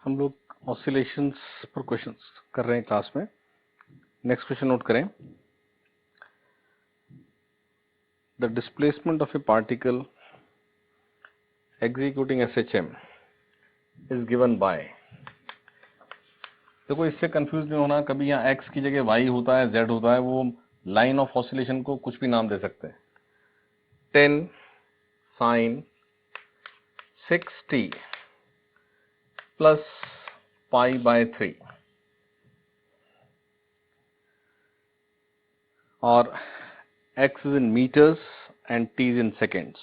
हम लोग ऑसिलेशंस पर क्वेश्चंस कर रहे हैं क्लास में। नेक्स्ट क्वेश्चन नोट करें। The displacement of a particle executing SHM is given by. देखो इससे कंफ्यूज नहीं होना, कभी यहाँ x की जगह y होता है, z होता है, वो लाइन ऑफ ऑसिलेशन को कुछ भी नाम दे सकते हैं। 10 sin 6t plus pi by 3 और x is in meters and t is in seconds.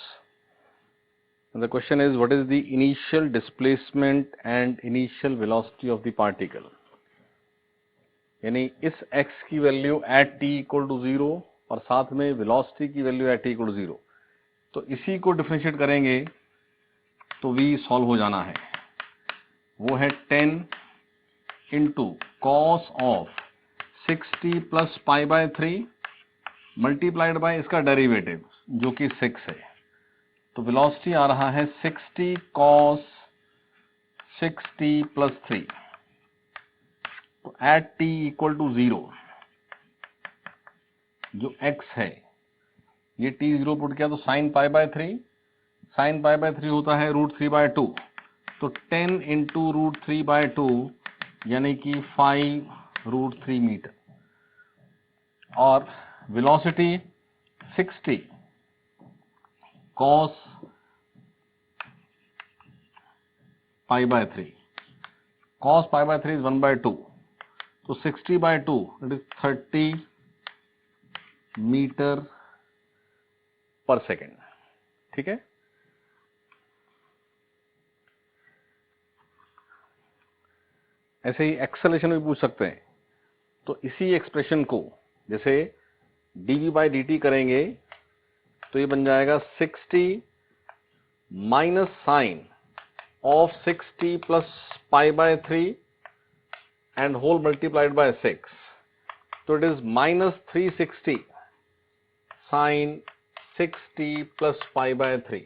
And the question is, what is the initial displacement and initial velocity of the particle? यानी इस x की value at t equal to 0 और साथ में velocity की value at t equal to 0। तो इसी को डिफरेंशिएट करेंगे तो v सॉल्व हो जाना है। वो है 10 into cos of 60 plus pi by 3 multiplied by इसका डेरिवेटिव जो कि 6 है। तो वेलोसिटी आ रहा है 60 कॉस 6t प्लस 3। तो एट t इक्वल टू 0 जो x है, ये t 0 पुट किया तो sign pi by 3, sign pi by 3 होता है √3/2। तो 10 इंटू √3/2 यानी कि 5√3 मीटर। और velocity 60 cos pi by 3, cos pi by 3 is 1/2। तो 60/2 इट इज 30 मीटर पर सेकेंड। ठीक है, ऐसे ही एक्सेलरेशन भी पूछ सकते हैं। तो इसी एक्सप्रेशन को जैसे dv/dt करेंगे तो ये बन जाएगा 60 minus sine of 60 plus pi by 3 and whole multiplied by 6। तो it is minus 360 sine 60 plus pi by 3।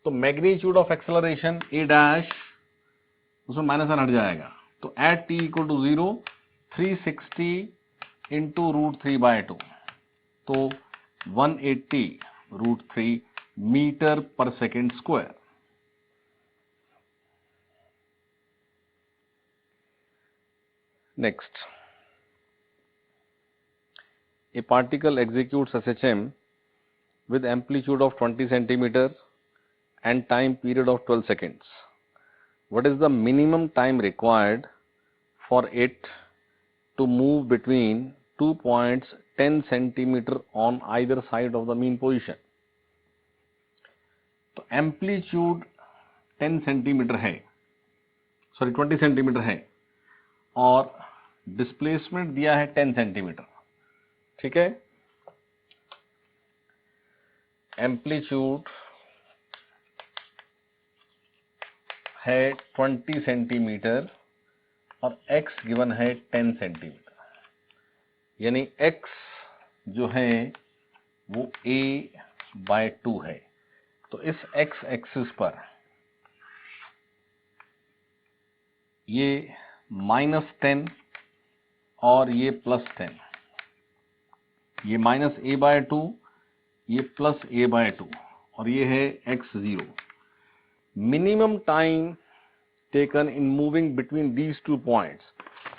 तो magnitude of acceleration a dash, उसमें माइनस हट जाएगा। तो at t equal to 0 360 into √3/2, तो 180 √3 मीटर पर second square. Next, a particle executes SHM with amplitude of 20 centimeter and time period of 12 seconds. What is the minimum time required for it to move between 2 points 10 centimeter on either side of the mean position? तो amplitude 10 centimetre है, sorry 20 centimetre है, और displacement दिया है 10 centimetre. ठीक है, amplitude है 20 centimetre और x गिवन है 10 सेंटीमीटर। यानी x जो है वो a/2 है। तो इस x एक्सिस पर ये -10 और ये +10, ये -a/2, ये +a/2 और ये है x0। Minimum time taken in moving between these 2 points,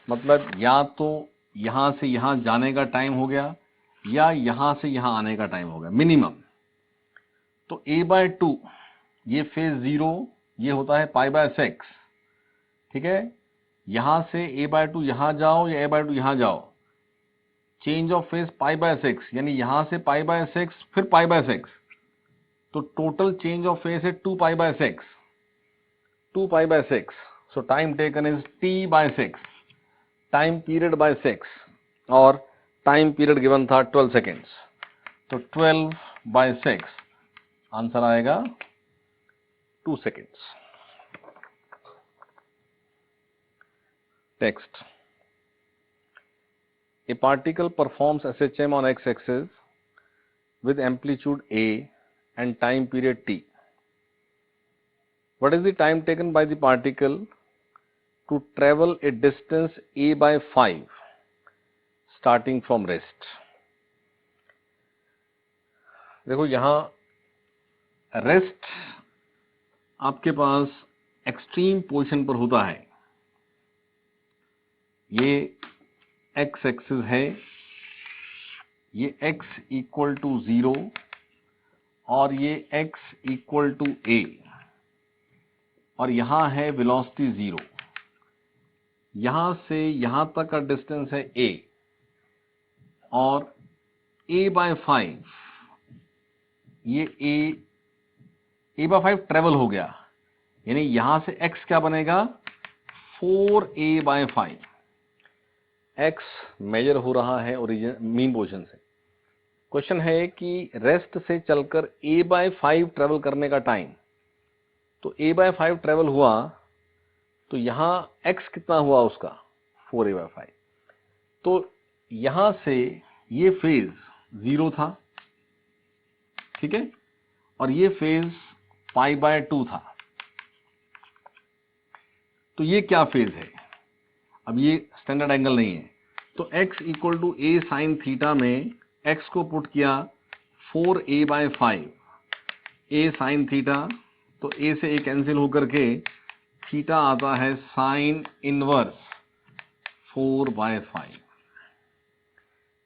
मतलब या तो यहां से यहां जाने का टाइम हो गया या यहां से यहां आने का टाइम हो गया मिनिमम। तो a/2 ये फेज 0, ये होता है π/6। ठीक है, यहां से a/2 यहां जाओ या a/2 यहां जाओ, चेंज ऑफ फेज π/6, यानी यहां से π/6 फिर π/6, तो टोटल चेंज ऑफ फेज है 2π/6, 2π/6। So time taken is t/6, time period by 6, और टाइम पीरियड गिवन था 12 सेकेंड्स। तो 12/6 आंसर आएगा 2 seconds. Next, a particle performs SHM on x-axis with amplitude a and time period t. What is the time taken by the particle to travel a distance a by 5 starting from rest? देखो यहाँ rest आपके पास extreme position पर होता है। ये x axis है, ये x equal to 0 और ये x इक्वल टू a, और यहां है वेलोसिटी 0। यहां से यहां तक का डिस्टेंस है a, और a बाय 5, ये a बाय 5 ट्रेवल हो गया, यानी यहां से x क्या बनेगा 4a बाय 5। x मेजर हो रहा है ओरिजिन मीन पोजीशन से। क्वेश्चन है कि रेस्ट से चलकर a बाय 5 ट्रेवल करने का टाइम, तो a बाय 5 ट्रेवल हुआ तो यहां x कितना हुआ उसका 4a बाय 5। तो यहां से ये फेज 0 था, ठीक है, और ये फेज पाई बाय 2 था। तो ये क्या फेज है? अब ये स्टैंडर्ड एंगल नहीं है, तो x equal to a sine theta में x को पुट किया 4a by 5 a sine theta, तो a से a कैंसिल होकर के थीटा आता है साइन इनवर्स 4 बाय 5।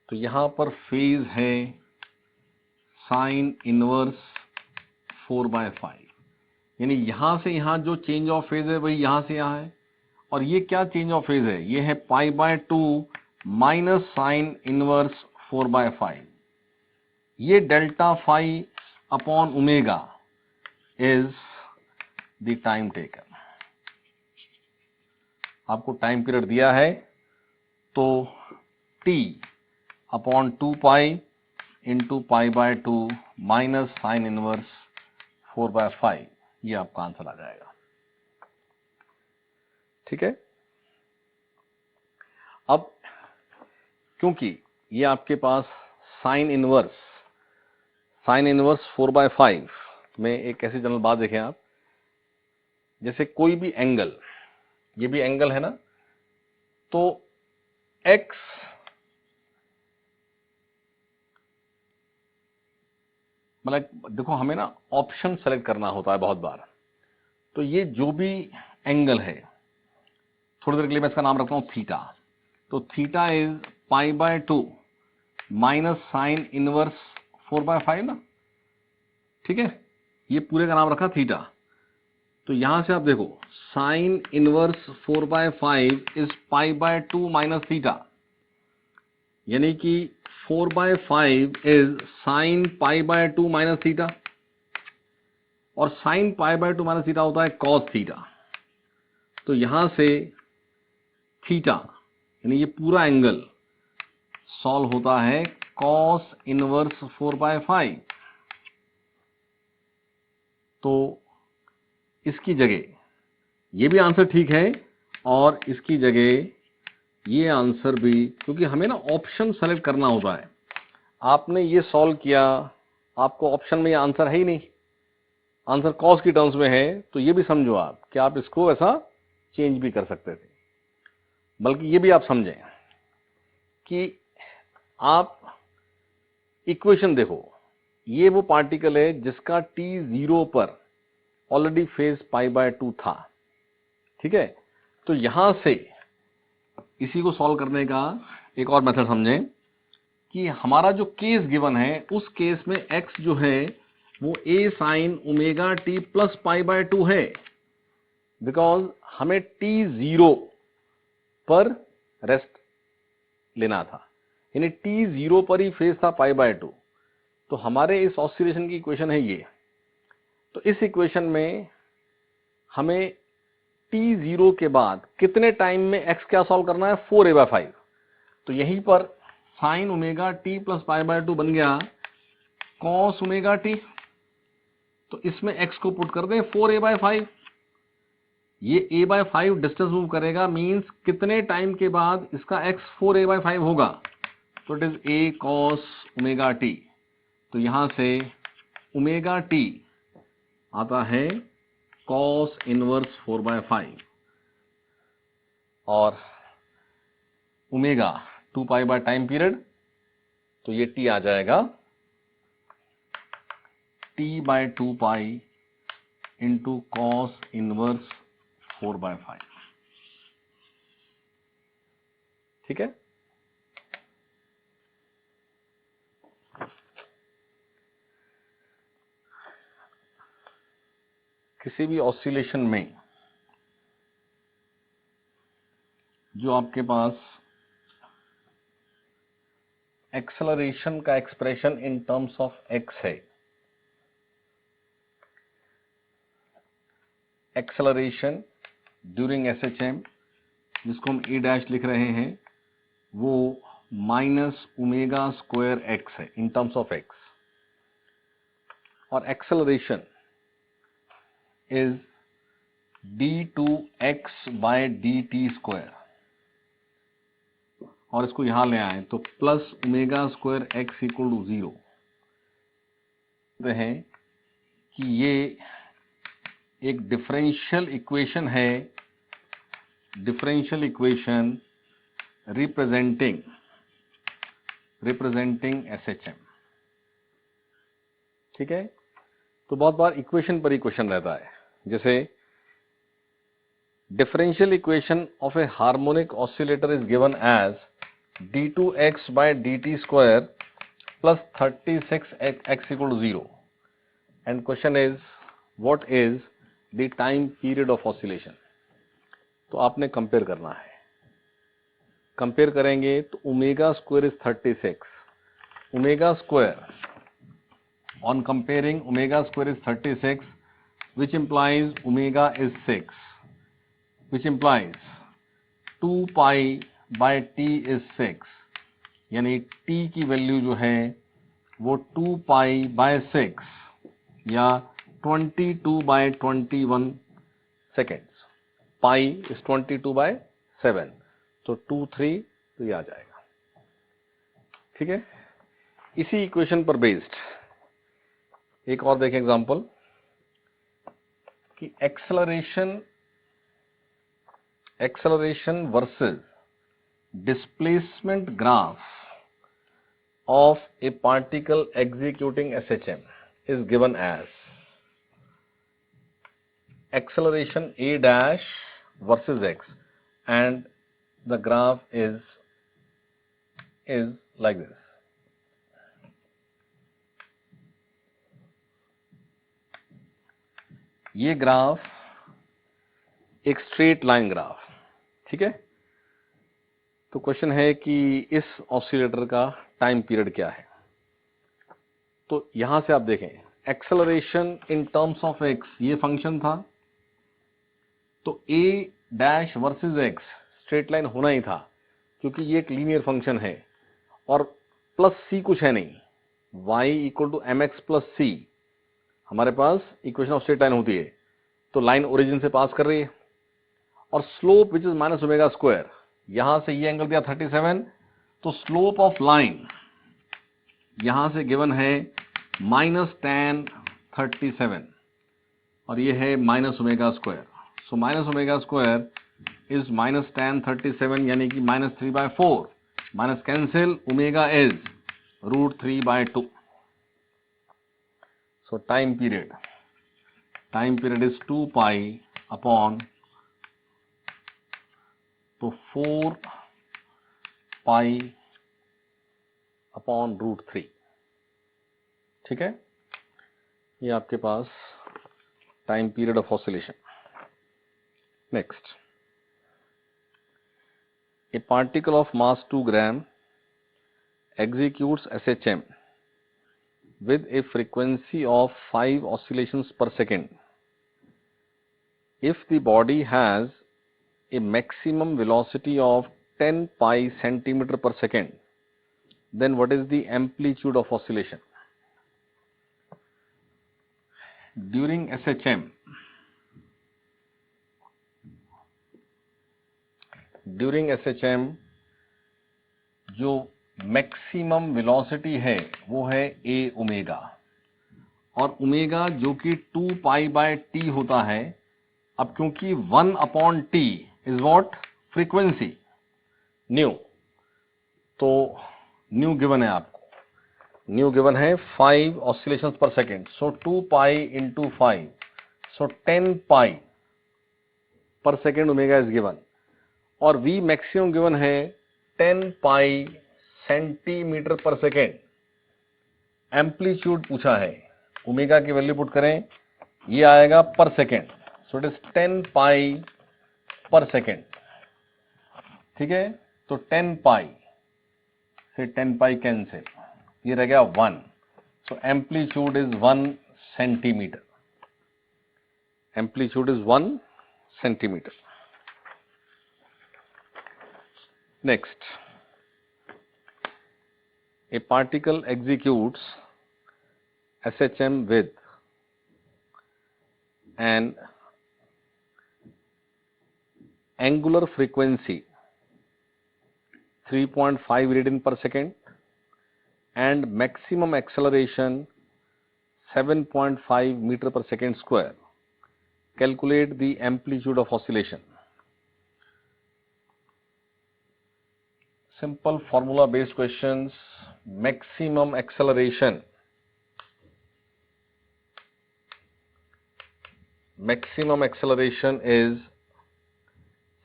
तो यहां पर फेज है साइन इनवर्स 4 बाय 5, यानी यहां से यहां जो चेंज ऑफ फेज है वही यहां से यहां है। और ये क्या चेंज ऑफ फेज है? ये है pi by 2 minus sine inverse 4 by 5। ये delta phi upon omega is the time taken. आपको टाइम पीरियड दिया है, तो t upon 2 pi into pi by 2 minus sine inverse 4 by 5, ये आपका आंसर आ जाएगा। ठीक है। अब क्योंकि ये आपके पास साइन इनवर्स 4 बाय 5 में एक ऐसी जनरल बात देखें आप, जैसे कोई भी एंगल, ये भी एंगल है ना, तो x मतलब देखो हमें ना ऑप्शन सेलेक्ट करना होता है बहुत बार। तो ये जो भी एंगल है, थोड़ी देर के लिए मैं इसका नाम रखता हूं थीटा, तो theta is pi by 2 minus sine inverse 4 by 5 ना, ठीक है, ये पूरे का नाम रखा थीटा। तो यहां से आप देखो sine inverse 4 by 5 is pi by 2 minus theta, यानी कि 4 by 5 is sine pi by 2 minus theta, और sine pi by 2 minus theta होता है कॉस थीटा। तो यहां से थीटा यानी ये पूरा एंगल सॉल्व होता है कॉस इनवर्स 4 बाय 5। तो इसकी जगह ये भी आंसर ठीक है, और इसकी जगह ये आंसर भी, क्योंकि हमें ना ऑप्शन सेलेक्ट करना होता है। आपने ये सॉल्व किया, आपको ऑप्शन में ये आंसर है ही नहीं, आंसर कॉस की टर्म्स में है, तो ये भी समझो आप कि आप इसको ऐसा चेंज भी कर सकते थे। बल्कि ये भी आप समझें कि आप इक्वेशन देखो, ये वो पार्टिकल है जिसका t 0 पर ऑलरेडी फेज पाई बाय 2 था, ठीक है। तो यहां से इसी को सॉल्व करने का एक और मेथड समझें कि हमारा जो केस गिवन है, उस केस में x जो है वो a sine omega t plus pi by 2 है, बिकॉज हमें t 0 पर रेस्ट लेना था, यानी t 0 पर ही फेज था पाई बाय 2। तो हमारे इस ऑसिलेशन की इक्वेशन है ये। तो इस इक्वेशन में हमें t 0 के बाद कितने टाइम में x क्या सॉल्व करना है 4a बाय 5। तो यहीं पर sine omega t plus pi by 2 बन गया कॉस ओमेगा t। तो इसमें x को पुट कर दें 4a बाय 5, ये a बाय 5 डिस्टेंस मूव करेगा, मींस कितने टाइम के बाद इसका x 4a बाय 5 होगा, तो it is a cos omega t। तो यहां से ओमेगा t आता है cos इनवर्स 4/5 और omega 2 pi by time period, तो ये t आ जाएगा t/2 pi into cos inverse 4/5। ठीक है। किसी भी ऑसिलेशन में जो आपके पास एक्सेलरेशन का expression in terms of x है, एक्सेलरेशन ड्यूरिंग एसएचएम, जिसको हम ए डैश लिख रहे हैं, वो माइनस ओमेगा स्क्वायर एक्स है इन टर्म्स ऑफ एक्स, और acceleration is d2x by dt square, और इसको यहां ले आए तो plus omega square x equal to 0 है कि ये एक डिफरेंशियल इक्वेशन है, डिफरेंशियल इक्वेशन रिप्रेजेंटिंग एसएचएम। ठीक है। तो बहुत बार इक्वेशन पर ही क्वेश्चन रहता है, जैसे differential equation of a harmonic oscillator is given as d2x by dt square plus 36x equal to 0, and question is what is the time period of oscillation। तो आपने कंपेयर करना है, कंपेयर करेंगे तो omega square is 36, omega square on comparing omega square is 36, which implies omega is 6, which implies 2 pi by t is 6, यानी t की value जो है वो 2 pi by 6 या 22 by 21 seconds, pi is 22 by 7, तो 2 3 तो ये आ जाएगा। ठीक है। इसी इक्वेशन पर बेस्ड एक और देखें एग्जांपल कि acceleration versus displacement graph of a particle executing SHM is given as acceleration a dash versus x, and the graph is like this। ये ग्राफ एक स्ट्रेट लाइन ग्राफ, ठीक है। तो क्वेश्चन है कि इस ऑसिलेटर का टाइम पीरियड क्या है। तो यहां से आप देखें acceleration in terms of x ये फंक्शन था, तो a dash versus x straight line होना ही था, क्योंकि ये एक लीनियर फंक्शन है और प्लस c कुछ है नहीं, y equal to mx plus c हमारे पास इक्वेशन ऑफ स्ट्रेट लाइन होती है। तो लाइन ओरिजिन से पास कर रही है और slope which is minus omega square, यहां से ये एंगल दिया 37, तो स्लोप ऑफ लाइन यहां से गिवन है माइनस tan 37 और ये है minus omega square. So minus omega square is minus tan 37 यानी कि minus 3/4, minus cancel, omega is √3/2। So time period is 2 pi upon तो 4 pi upon √3। ठीक है। ये आपके पास time period of oscillation. Next, a particle of mass 2 gram executes SHM with a frequency of 5 oscillations per second. If the body has a maximum velocity of 10 pi centimeter per second, then what is the amplitude of oscillation? During SHM जो maximum velocity है वो है a omega, और omega जो कि 2 pi bye T होता है। अब क्योंकि 1 upon T is what, frequency new, तो न्यू गिवन है आपको, न्यू गिवन है 5 ऑसिलेशंस पर सेकेंड, सो 2 पाई इंटू 5, सो 10 पाई पर सेकेंड ओमेगा इज गिवन, और वी मैक्सिमम गिवन है 10 पाई सेंटीमीटर पर सेकेंड। एम्पलीट्यूड पूछा है, ओमेगा की वैल्यू पुट करें, ये आएगा पर सेकेंड, सो इट इज 10 पाई पर सेकेंड। ठीक है, तो 10 पाई से 10 पाई कैंसिल, ये रह गया 1, so amplitude is 1 centimetre, amplitude is 1 centimetre. Next, a particle executes SHM with an angular frequency 3.5 radian per second and maximum acceleration 7.5 meter per second square. Calculate the amplitude of oscillation. Simple formula based questions. Maximum acceleration, is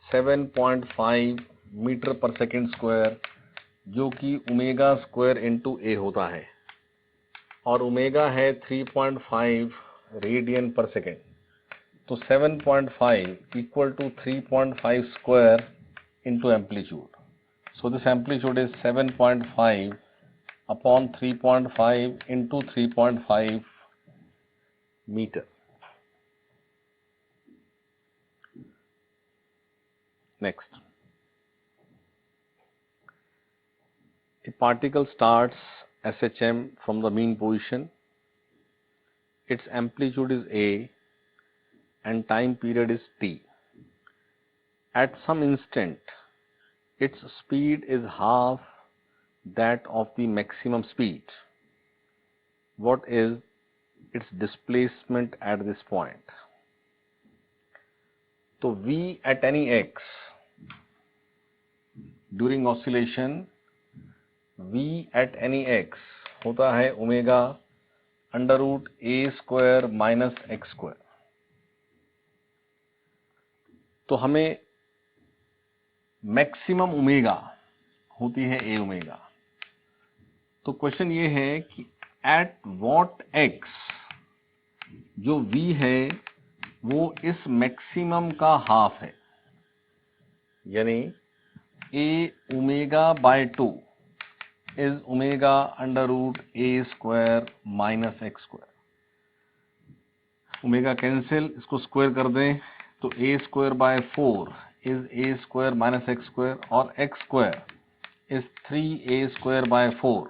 7.5 metre पर second square, जो कि omega square into ए होता है, और omega है 3.5 radian पर second, तो 7.5 equal to 3.5 square into amplitude, so this amplitude is 7.5 upon 3.5 into 3.5 meter. Next, a particle starts SHM from the mean position. Its amplitude is A and time period is T. At some instant, its speed is half that of the maximum speed. What is its displacement at this point? So V at any x during oscillation, V at any x होता है omega under root a square minus x square. तो हमें maximum omega होती है ए omega, तो question ये है कि एट व्हाट एक्स जो v है वो इस मैक्सिमम का हाफ है, यानी a omega by 2 is omega under root a square minus x square. Omega cancel, इसको स्क्वायर कर दें तो a square by 4 is a square minus x square, और x square is 3a square by 4,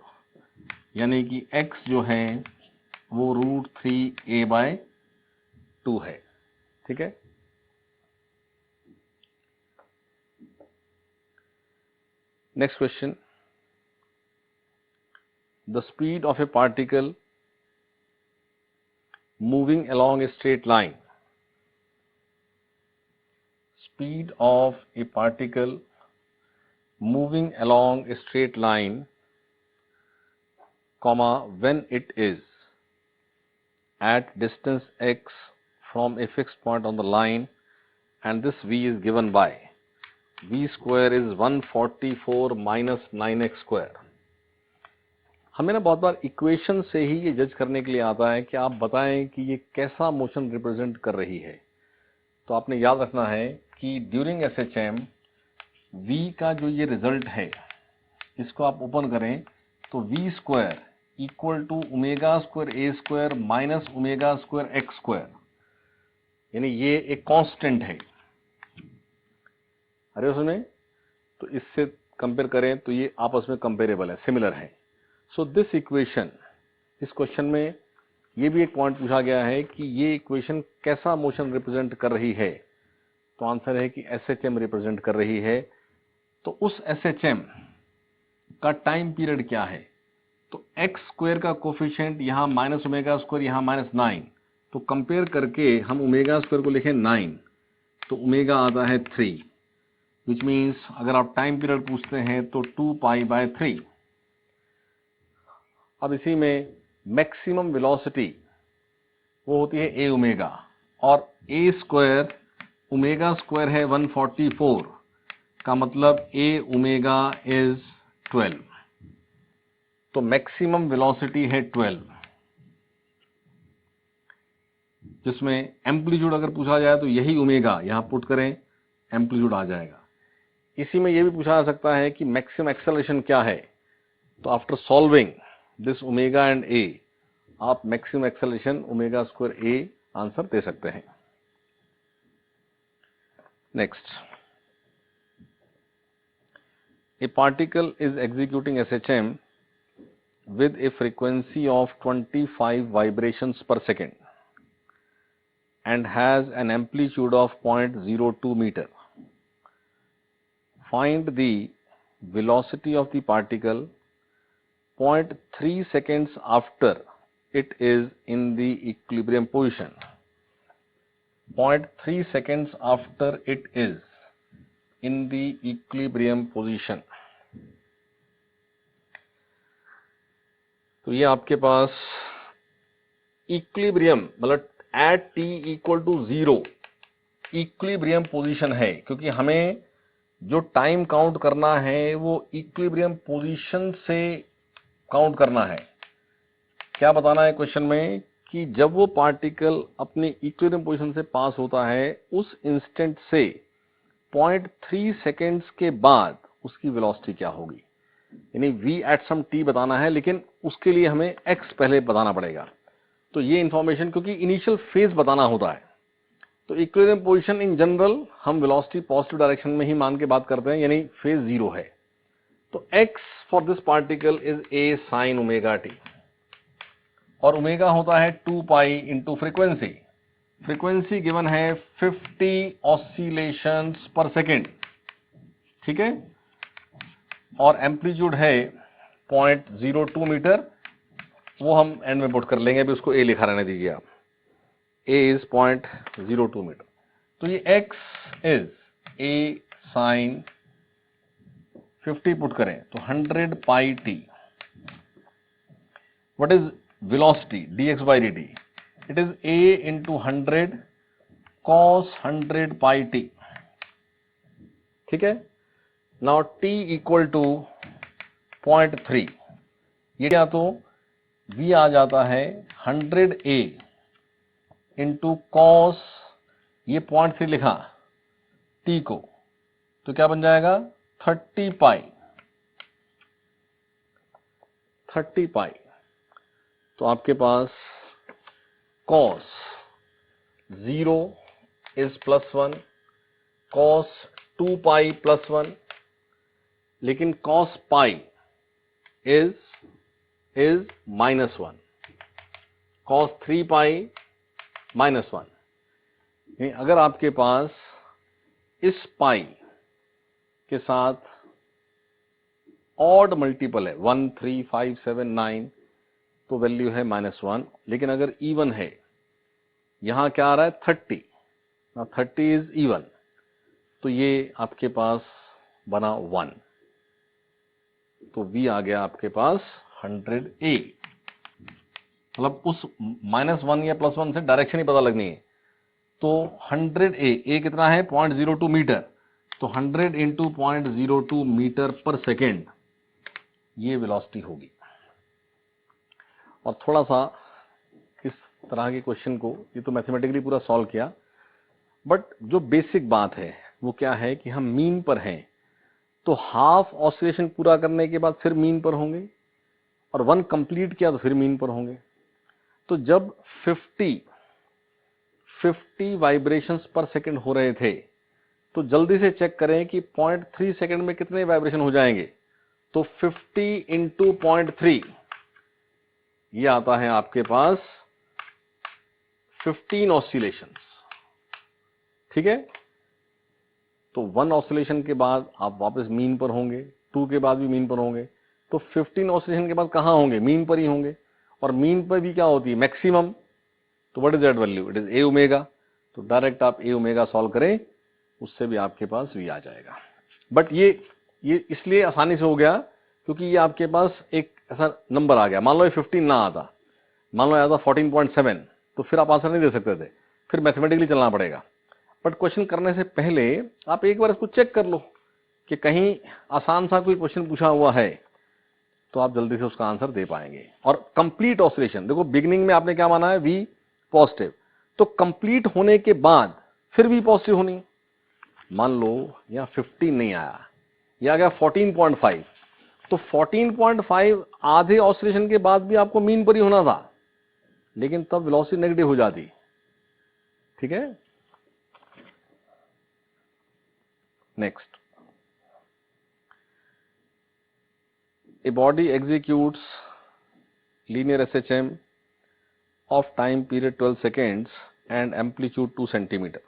यानी कि x जो है वो रूट 3a बाय 2 है। ठीक है, next question, the speed of a particle moving along a straight line, speed of a particle moving along a straight line, comma, when it is at distance x from a fixed point on the line, and this v is given by v square is 144 minus 9x square. हमें ना बहुत बार equation से ही ये जज करने के लिए आता है कि आप बताएं कि ये कैसा मोशन रिप्रेजेंट कर रही है। तो आपने याद रखना है कि ड्यूरिंग एसएचएम v का जो ये रिजल्ट है, इसको आप ओपन करें तो v square equal to omega square a square minus omega square x square, यानी ये एक कांस्टेंट है। अरे सुने, तो इससे कंपेयर करें तो ये आपस में कंपेरेबल है, सिमिलर है। सो दिस इक्वेशन, इस क्वेश्चन में ये भी एक पॉइंट पूछा गया है कि ये इक्वेशन कैसा मोशन रिप्रेजेंट कर रही है, तो आंसर है कि एसएचएम रिप्रेजेंट कर रही है। तो उस एसएचएम का टाइम पीरियड क्या है, तो एक्स स्क्वायर का कोफिशिएंट यहाँ माइनस ओमेगा स्क्वायर, यहाँ -9, तो कंपेयर करके हम ओमेगा स्क्वायर को लिखें 9, तो ओमेगा आता है 3, विच मीन्स अगर आप टाइम पीरियड पूछते हैं तो 2π/3। अब इसी में मैक्सिमम वेलोसिटी वो होती है ए ओमेगा, और ए स्क्वायर ओमेगा स्क्वायर है 144, का मतलब ए ओमेगा इज 12, तो मैक्सिमम वेलोसिटी है 12, जिसमें एम्पलीट्यूड अगर पूछा जाए तो यही ओमेगा यहां पुट करें, एम्पलीट्यूड आ जाएगा। इसी में यह भी पूछा जा सकता है कि मैक्सिमम एक्सेलरेशन क्या है, तो after solving this omega and a आप maximum acceleration omega square a answer दे सकते हैं। Next, a particle is executing SHM with a frequency of 25 vibrations per second and has an amplitude of 0.02 meter. Find the velocity of the particle 0.3 seconds after it is in the equilibrium position. 0.3 seconds after it is in the equilibrium position. तो ये आपके पास equilibrium मतलब at t equal to 0 equilibrium position है, क्योंकि हमें जो time count करना है वो इक्विलिब्रियम पोजीशन से काउंट करना है। क्या बताना है क्वेश्चन में कि जब वो पार्टिकल अपनी इक्विलिब्रियम पोजीशन से पास होता है उस इंस्टेंट से 0.3 सेकेंड्स के बाद उसकी वेलोसिटी क्या होगी, यानी v एट सम t बताना है, लेकिन उसके लिए हमें x पहले बताना पड़ेगा। तो ये इंफॉर्मेशन क्योंकि इनिशियल फेज बताना होता है, तो इक्विलिब्रियम पोजीशन इन जनरल हम वेलोसिटी पॉजिटिव डायरेक्शन में ही मान के बात करते हैं, यानी फेज 0 है। तो x for this particle is a sin omega t, और ओमेगा होता है 2π इंटू फ्रीक्वेंसी। फ्रीक्वेंसी गिवन है 50 ऑसिलेशंस पर सेकेंड, ठीक है, और एम्पलीट्यूड है 0.02 मीटर, वो हम एंड में पुट कर लेंगे, अभी उसको a लिखा रहने दीजिए आप, a इज 0.02 मीटर। तो ये x is a sin 50 put करें तो 100πt। What is velocity dx/dt? It is a into 100 cos 100πt, ठीक है। नाउ t इक्वल टू 0.3, ये क्या, तो v आ जाता है 100a इंटू कॉस, ये 0.3 लिखा t को, तो क्या बन जाएगा 30π। तो आपके पास कॉस 0 इज +1, कॉस 2π +1, लेकिन cos पाई इज -1, cos 3π -1। यानी अगर आपके पास इस पाई के साथ ऑड मल्टीपल है 1 3 5 7 9, तो वैल्यू है -1, लेकिन अगर इवन है, यहां क्या आ रहा है 30, 30 इज इवन, तो ये आपके पास बना 1, तो v आ गया आपके पास 100a। मतलब उस -1 या +1 से डायरेक्शन ही पता लगनी है, तो 100a, a कितना है 0.02 मीटर, तो 100 इंटू 0.02 मीटर पर सेकेंड ये वेलोसिटी होगी। और थोड़ा सा इस तरह के क्वेश्चन को, ये तो मैथमेटिकली पूरा सॉल्व किया, बट जो बेसिक बात है वो क्या है कि हम मीन पर हैं, तो हाफ ऑसिलेशन पूरा करने के बाद फिर मीन पर होंगे, और 1 कंप्लीट किया तो फिर मीन पर होंगे। तो जब 50 वाइब्रेशंस पर सेकंड हो रहे थे, तो जल्दी से चेक करें कि 0.3 सेकंड में कितने वाइब्रेशन हो जाएंगे, तो 50 इंटू 0.3, ये आता है आपके पास 15 ऑसिलेशंस, ठीक है। तो 1 ऑसिलेशन के बाद आप वापस मीन पर होंगे, 2 के बाद भी मीन पर होंगे, तो 15 ऑसिलेशन के बाद कहाँ होंगे? मीन पर ही होंगे, और मीन पर भी क्या होती है? मैक्सिमम। तो what is that value? It is a omega. तो डायरेक्ट आप ए ओमेगा सॉल्व करें, उससे भी आपके पास वी आ जाएगा। बट ये इसलिए आसानी से हो गया क्योंकि ये आपके पास एक ऐसा नंबर आ गया। मान लो ये 15 ना आता, मान लो आता 14.7, तो फिर आप आंसर नहीं दे सकते थे, फिर मैथमेटिकली चलना पड़ेगा। बट क्वेश्चन करने से पहले आप एक बार इसको चेक कर लो कि कहीं आसान सा कोई क्वेश्चन पूछा हुआ है, तो आप जल्दी से उसका आंसर दे पाएंगे। और कंप्लीट ऑसिलेशन, देखो बिगिनिंग में आपने क्या माना है? वी पॉजिटिव, तो कंप्लीट होने के बाद फिर भी पॉजिटिव होनी। मान लो यहाँ 15 नहीं आया, यह आ गया 14.5, तो 14.5 आधे ऑसिलेशन के बाद भी आपको मीन पर ही होना था, लेकिन तब वेलोसिटी नेगेटिव हो जाती। ठीक है, next, a body executes linear SHM of time period 12 seconds and amplitude 2 centimeter.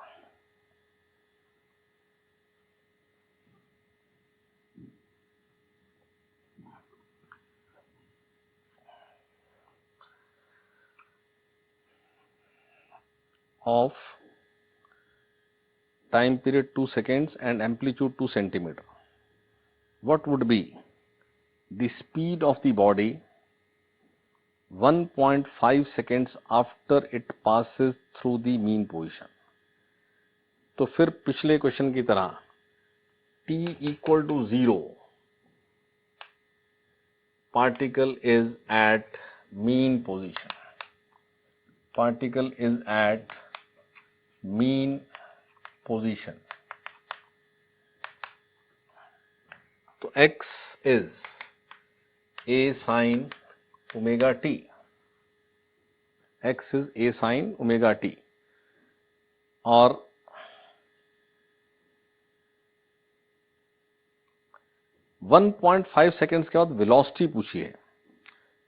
Of time period 2 seconds and amplitude 2 centimeter. What would be the speed of the body 1.5 seconds after it passes through the mean position? तो फिर पिछले question की तरह t equal to 0, particle is at mean position. Particle is at mean position. तो x is a sin omega t. x is a sin omega t. और one 1.5 seconds के बाद velocity पूछिए।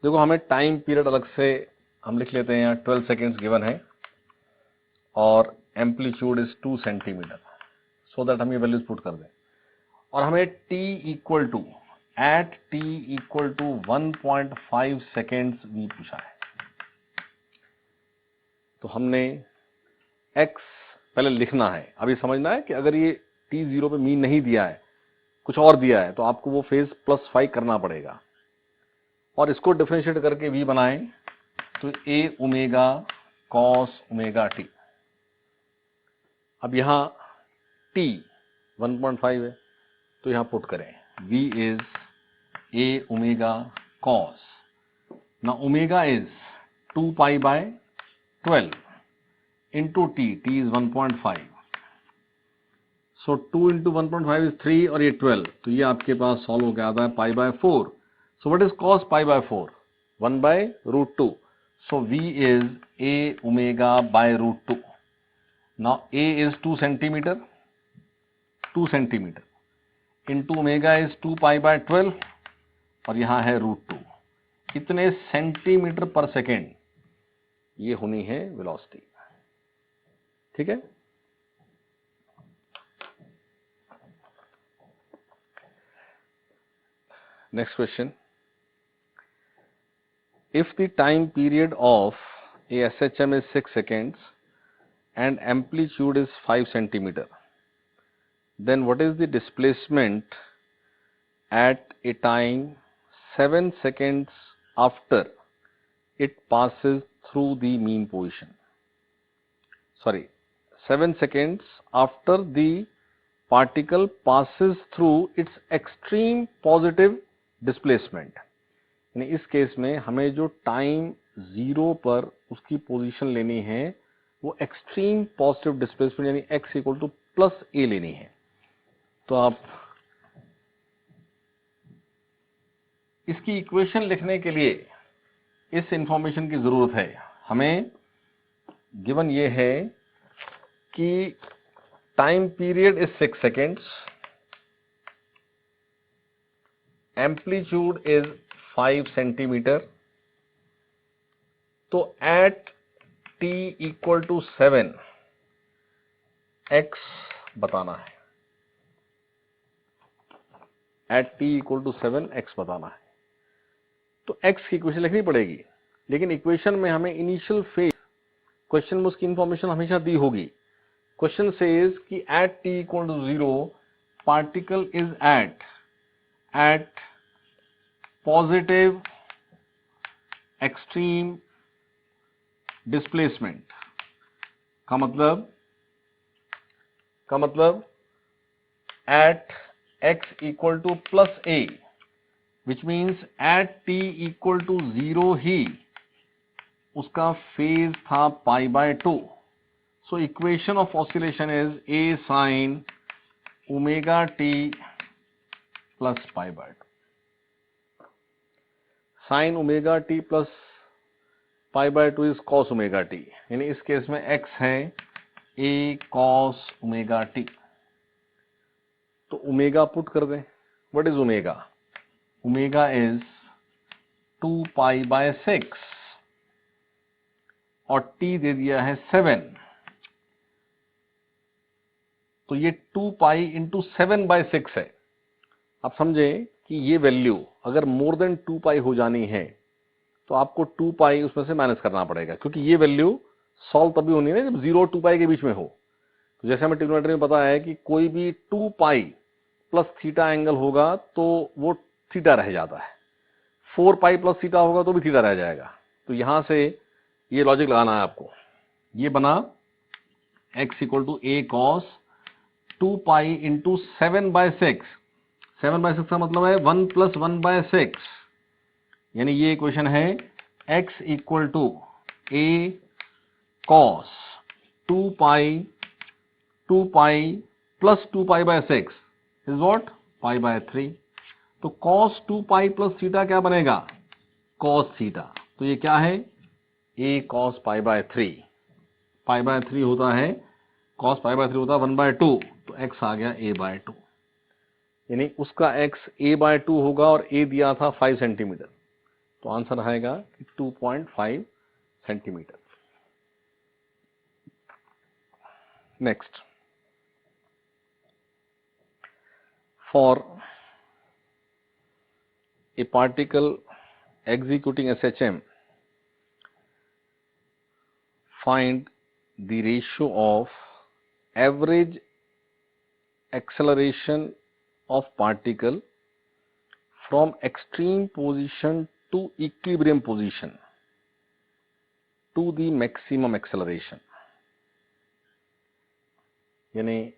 देखो हमें टाइम पीरियड अलग से हम लिख लेते हैं, यहाँ 12 सेकेंड्स गिवन है और amplitude is 2 centimetre, so that हम ये वैल्यूज पुट कर दें। और हमें t equal to at t equal to 1.5 seconds भी पूछा है। तो हमने x पहले लिखना है, अभी समझना है कि अगर ये t 0 पे मीन नहीं दिया है, कुछ और दिया है, तो आपको वो फेज +5 करना पड़ेगा और इसको डिफरेंशिएट करके v बनाएं तो a omega cos omega t। अब यहां t 1.5 है, तो यहां पुट करें v is a omega cos, ना omega is 2 pi by 12 into t is 1.5, so 2 into 1.5 is 3 और ये 12, तो ये आपके पास सॉल्व होकर आता है pi by 4। So what is cos pi by 4? 1 by root 2, so v is a omega by root 2। Now a is 2 centimetre, 2 centimetre into omega is 2 pi by 12 और यहां है रूट 2। कितने सेंटीमीटर पर सेकेंड ये होनी है वेलोसिटी। ठीक है, next question. If the time period of a SHM is 6 seconds and amplitude is 5 centimeter, then what is the displacement at a time 7 seconds after it passes through the mean position? Sorry, 7 seconds after the particle passes through its extreme positive displacement. यानी इस case में हमें जो time 0 पर उसकी position लेनी है वो एक्सट्रीम पॉजिटिव डिस्प्लेसमेंट यानी x इक्वल टू +a लेनी है। तो आप इसकी इक्वेशन लिखने के लिए इस इंफॉर्मेशन की जरूरत है। हमें गिवन ये है कि time period is 6 seconds, amplitude is 5 centimetre, तो at t equal to 7 x बताना है। At t equal to 7 x बताना है। तो x की इक्वेशन लिखनी पड़ेगी, लेकिन इक्वेशन में हमें इनिशियल फेज, क्वेश्चन में उसकी इंफॉर्मेशन हमेशा दी होगी। क्वेश्चन सेज कि at t equal to 0 particle is at positive extreme displacement. का मतलब at x equal to plus a, which means at t equal to 0 ही उसका फेज था π/2। So equation of oscillation is a sin omega t plus π/2। Sine omega t plus π/2 is cos omega t, यानी इस case में x है a cos omega t. तो omega put कर दें। What is omega? Omega is 2π/6 और t दे दिया है 7, तो ये 2π इंटू 7/6 है। आप समझे कि ये वैल्यू अगर मोर देन 2π हो जानी है तो आपको 2π उसमें से माइनस करना पड़ेगा, क्योंकि ये वैल्यू सॉल्व तभी होनी है जब 0 और 2π के बीच में हो। तो जैसे हमें ट्रिग्नोमेट्री में पता है कि कोई भी 2π प्लस थीटा एंगल होगा तो वो थीटा रह जाता है, 4π प्लस थीटा होगा तो भी थीटा रह जाएगा। तो यहां से ये लॉजिक लगाना है आपको। ये बना x equal to a cos 2π into 7/6। 7/6 का मतलब है 1 प्लस 1/6, यानी ये इक्वेशन है x equal to a cos 2π plus 2π/6 is what? π/3। तो cos 2π प्लस थीटा क्या बनेगा? cos theta. तो ये क्या है? a cos π/3। π/3 होता है, cos π/3 होता है 1/2, तो x आ गया a/2, यानी उसका x a/2 होगा और a दिया था 5 सेंटीमीटर, तो आंसर आएगा 2.5 centimetre. Next, for a particle executing SHM, find the ratio of average acceleration of particle from extreme position to equilibrium position to the maximum acceleration। यानी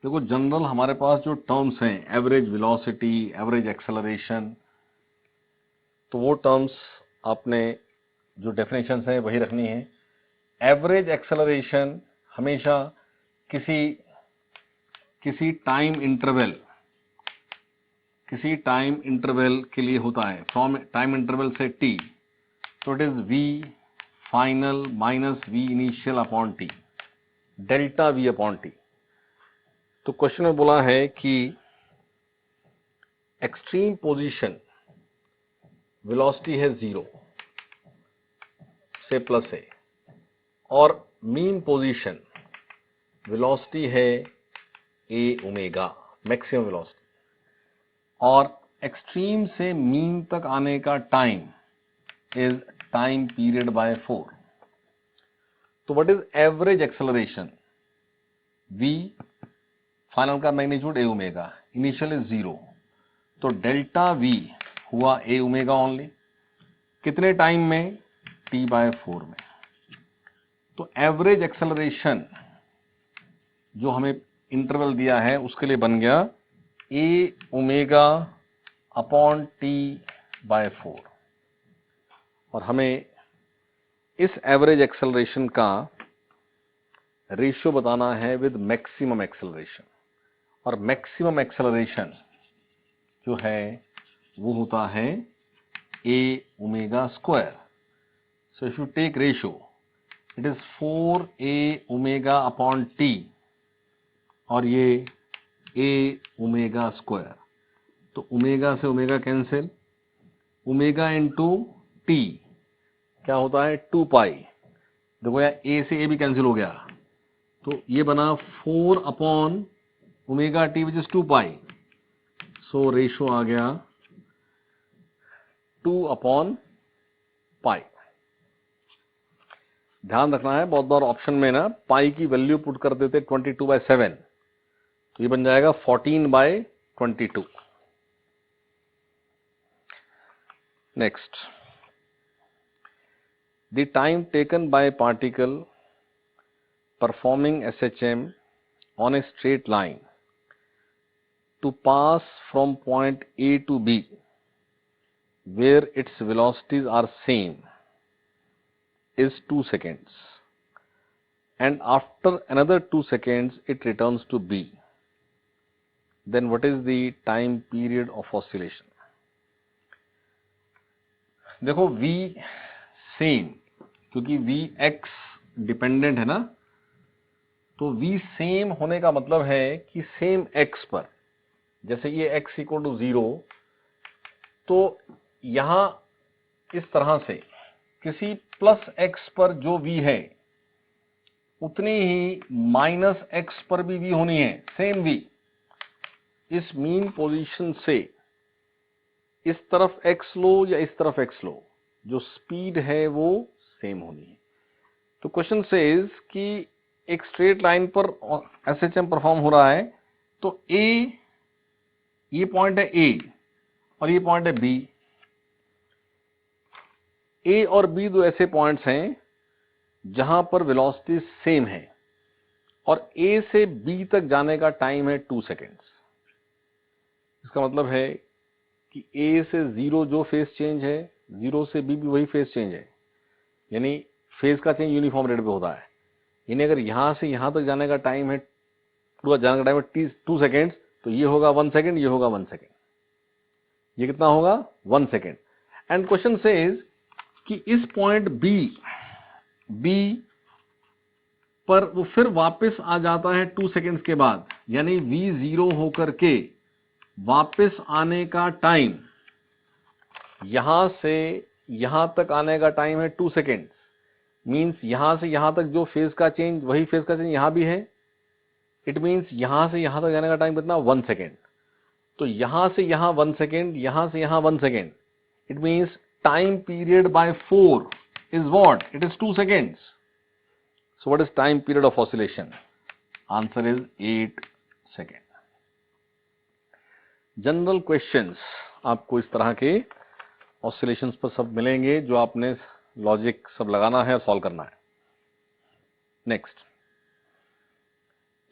देखो, जनरल हमारे पास जो टर्म्स हैं, एवरेज वेलोसिटी, एवरेज एक्सेलरेशन, तो वो terms आपने जो definitions हैं वही रखनी है। एवरेज एक्सेलरेशन हमेशा किसी टाइम इंटरवल के लिए होता है, फ्रॉम टाइम इंटरवल से t, तो it is v final minus v initial upon t, delta v upon t। तो क्वेश्चन में बोला है कि एक्सट्रीम पोजीशन वेलोसिटी है 0 से प्लस है, और मीन पोजीशन वेलोसिटी है a ओमेगा, मैक्सिमम वेलोसिटी, और एक्सट्रीम से मीन तक आने का time is time period by 4। तो what is average acceleration? v final का magnitude a omega, initial is 0, तो डेल्टा v हुआ a ओमेगा ओनली। कितने टाइम में? t/4 में। तो एवरेज एक्सेलरेशन जो हमें इंटरवल दिया है उसके लिए बन गया a ओमेगा अपॉन t/4, और हमें इस एवरेज एक्सेलरेशन का रेशियो बताना है विद मैक्सिमम एक्सेलरेशन, और मैक्सिमम एक्सेलरेशन जो है वो होता है a omega square. So if you take ratio, it is 4a omega upon t, और ये a ओमेगा स्क्वायर। तो ओमेगा से omega cancel, omega into t क्या होता है? 2π। देखो यार, a से a भी कैंसिल हो गया, तो ये बना 4 upon omega t which is 2π, so ratio आ गया 2/पाई। ध्यान रखना है, बहुत बार ऑप्शन में ना पाई की वैल्यू पुट कर देते 22/7, तो ये बन जाएगा 14/22। Next, the time taken by particle performing SHM on a straight line to pass from point A to B where its velocities are same is 2 seconds, and after another 2 seconds it returns to B. Then what is the time period of oscillation? देखो V same, क्योंकि Vx dependent है ना, तो V same होने का मतलब है कि सेम x पर, जैसे ये x = 0, तो यहां इस तरह से किसी +x पर जो V है उतनी ही -x पर भी V होनी है, सेम V। इस मीन पोजीशन से इस तरफ x लो या इस तरफ x लो, जो स्पीड है वो सेम होनी है। तो क्वेश्चन सेज कि एक स्ट्रेट लाइन पर SHM परफॉर्म हो रहा है, तो A, ये पॉइंट है A और ये पॉइंट है B। A और B दो ऐसे पॉइंट्स हैं जहां पर वेलोसिटी सेम है और A से B तक जाने का टाइम है 2 सेकेंड्स। इसका मतलब है कि A से 0 जो फेज चेंज है, 0 से B भी वही फेज चेंज है, यानी फेज का चेंज यूनिफॉर्म रेट पे होता है। यानी अगर यहां से यहां तक जाने का टाइम है, पूरा जाने का टाइम है 2 सेकेंड्स, तो ये होगा 1 सेकेंड, ये होगा 1 सेकेंड, ये कितना होगा 1 सेकेंड। एंड क्वेश्चन सेज कि इस पॉइंट B पर वो फिर वापस आ जाता है 2 सेकेंड्स के बाद, यानी V0 होकर के वापस आने का टाइम, यहां से यहां तक आने का टाइम है 2 सेकेंड्स। मीन्स यहां से यहां तक जो फेज का चेंज, वही फेज का चेंज यहां भी है। इट मीन्स यहां से यहां तक जाने का टाइम कितना, 1 सेकेंड। तो यहां से यहां 1 सेकेंड, यहां से यहां 1 second. It means time period by 4 is what? It is 2 seconds. So what is time period of oscillation? Answer is 8 second. General questions आपको इस तरह के ऑसिलेशंस पर सब मिलेंगे, जो आपने लॉजिक सब लगाना है और सॉल्व करना है। Next,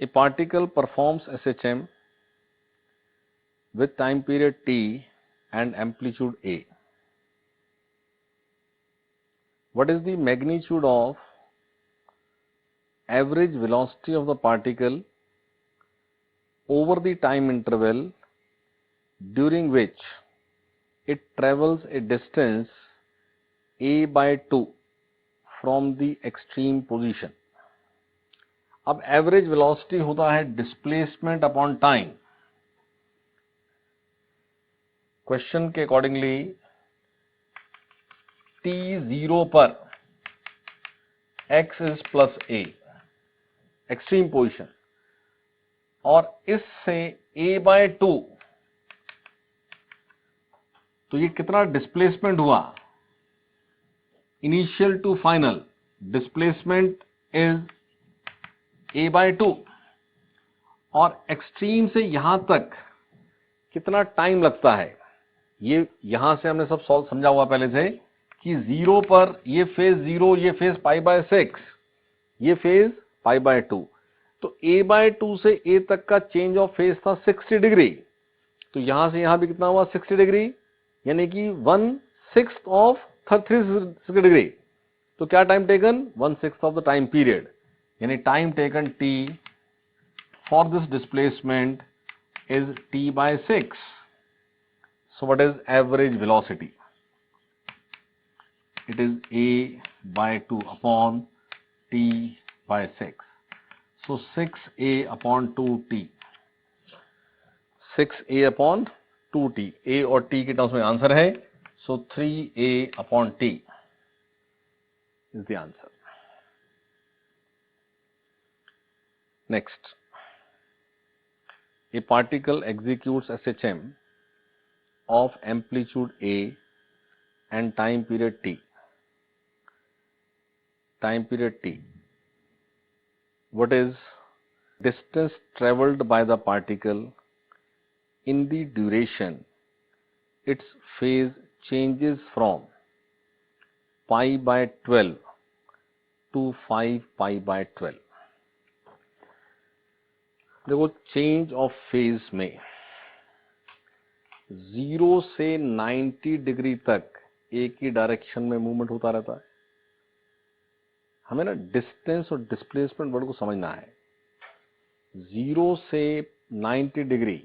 a particle performs SHM with time period t and amplitude a. What is the magnitude of average velocity of the particle over the time interval during which it travels a distance a/2 from the extreme position? अब average velocity होता है displacement upon time. Question के accordingly t0 पर x is +a, extreme position, और इससे a/2, तो ये कितना डिस्प्लेसमेंट हुआ? Initial to final displacement is a/2, और एक्सट्रीम से यहां तक कितना टाइम लगता है? ये यहां से हमने सब सॉल्व समझा हुआ पहले से कि 0 पर ये फेज 0, ये फेज π/6, ये फेज π/2, तो a/2 से a तक का चेंज ऑफ फेज था 60 डिग्री, तो यहां से यहां भी कितना हुआ 60 डिग्री, यानी कि 1/6 ऑफ 360 डिग्री। तो क्या time taken? 1/6 of the time period, यानी time taken t for this displacement is t/6. So what is average velocity? It is a/2 upon t/6. So 6a upon 2t. 6a upon 2t. a और t के terms में answer है, so 3a upon t is the answer. Next, a particle executes SHM of amplitude A and time period t. Time period t. What is distance traveled by the particle in the duration its phase changes from pi by 12 to 5 pi by 12. देखो change of phase में 0 से 90 degree तक एक ही direction में movement होता रहता है। हमें ना डिस्टेंस और डिस्प्लेसमेंट वर्ड को समझना है। 0 से 90 डिग्री